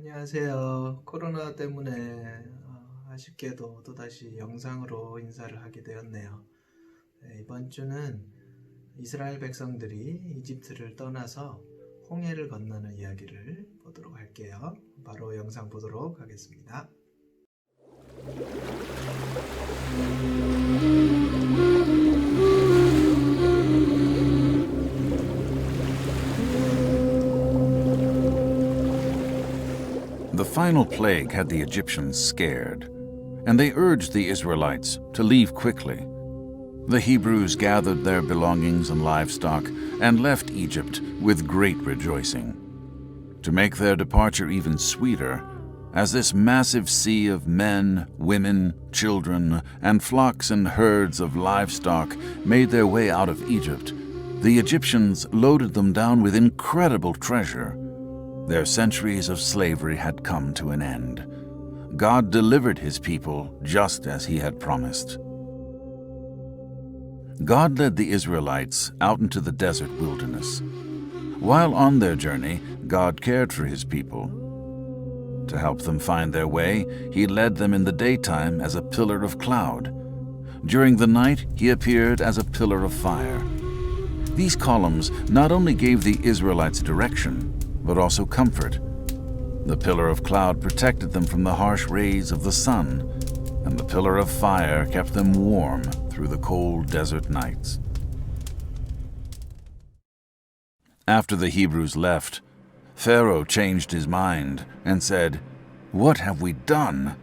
안녕하세요. 코로나 때문에 아쉽게도 또다시 영상으로 인사를 하게 되었네요. 네, 이번 주는 이스라엘 백성들이 이집트를 떠나서 홍해를 건너는 이야기를 보도록 할게요. 바로 영상 보도록 하겠습니다. The final plague had the Egyptians scared, and they urged the Israelites to leave quickly. The Hebrews gathered their belongings and livestock and left Egypt with great rejoicing. To make their departure even sweeter, as this massive sea of men, women, children, and flocks and herds of livestock made their way out of Egypt, the Egyptians loaded them down with incredible treasure. Their centuries of slavery had come to an end. God delivered his people just as he had promised. God led the Israelites out into the desert wilderness. While on their journey, God cared for his people. To help them find their way, he led them in the daytime as a pillar of cloud. During the night, he appeared as a pillar of fire. These columns not only gave the Israelites direction, but also comfort. The pillar of cloud protected them from the harsh rays of the sun, and the pillar of fire kept them warm through the cold desert nights. After the Hebrews left, Pharaoh changed his mind and said, "What have we done?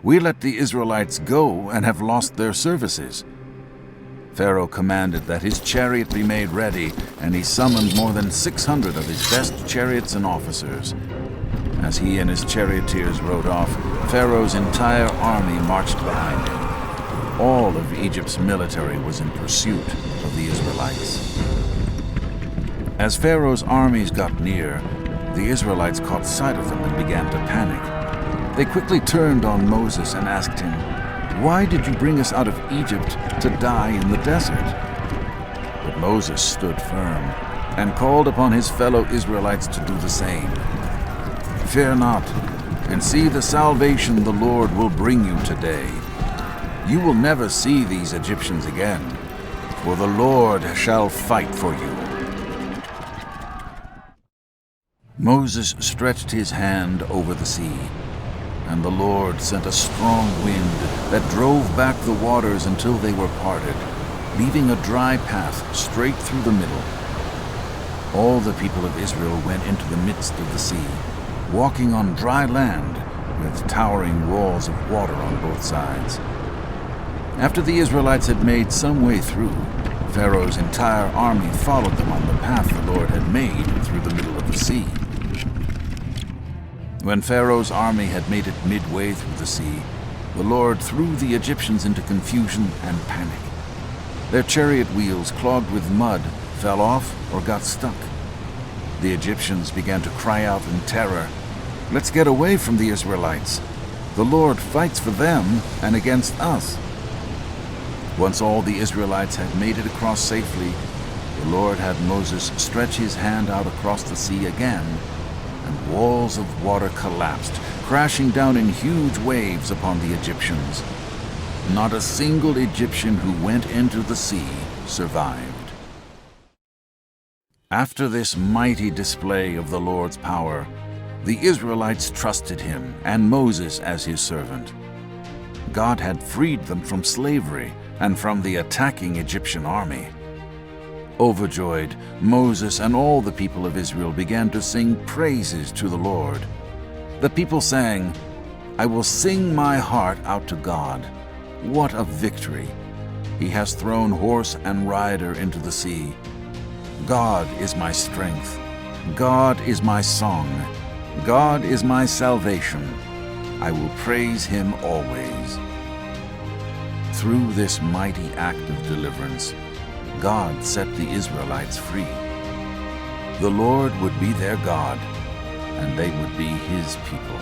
We let the Israelites go and have lost their services." Pharaoh commanded that his chariot be made ready, and he summoned more than 600 of his best chariots and officers. As he and his charioteers rode off, Pharaoh's entire army marched behind him. All of Egypt's military was in pursuit of the Israelites. As Pharaoh's armies got near, the Israelites caught sight of them and began to panic. They quickly turned on Moses and asked him, "Why did you bring us out of Egypt to die in the desert?" But Moses stood firm and called upon his fellow Israelites to do the same. "Fear not, and see the salvation the Lord will bring you today. You will never see these Egyptians again, for the Lord shall fight for you." Moses stretched his hand over the sea, and the Lord sent a strong wind that drove back the waters until they were parted, leaving a dry path straight through the middle. All the people of Israel went into the midst of the sea, walking on dry land with towering walls of water on both sides. After the Israelites had made some way through, Pharaoh's entire army followed them on the path the Lord had made through the middle of the sea. When Pharaoh's army had made it midway through the sea, the Lord threw the Egyptians into confusion and panic. Their chariot wheels, clogged with mud, fell off or got stuck. The Egyptians began to cry out in terror, "Let's get away from the Israelites. The Lord fights for them and against us." Once all the Israelites had made it across safely, the Lord had Moses stretch his hand out across the sea again, and walls of water collapsed, crashing down in huge waves upon the Egyptians. Not a single Egyptian who went into the sea survived. After this mighty display of the Lord's power, the Israelites trusted him and Moses as his servant. God had freed them from slavery and from the attacking Egyptian army. Overjoyed, Moses and all the people of Israel began to sing praises to the Lord. The people sang, "I will sing my heart out to God. What a victory! He has thrown horse and rider into the sea. God is my strength. God is my song. God is my salvation. I will praise him always." Through this mighty act of deliverance, God set the Israelites free. The Lord would be their God, and they would be his people.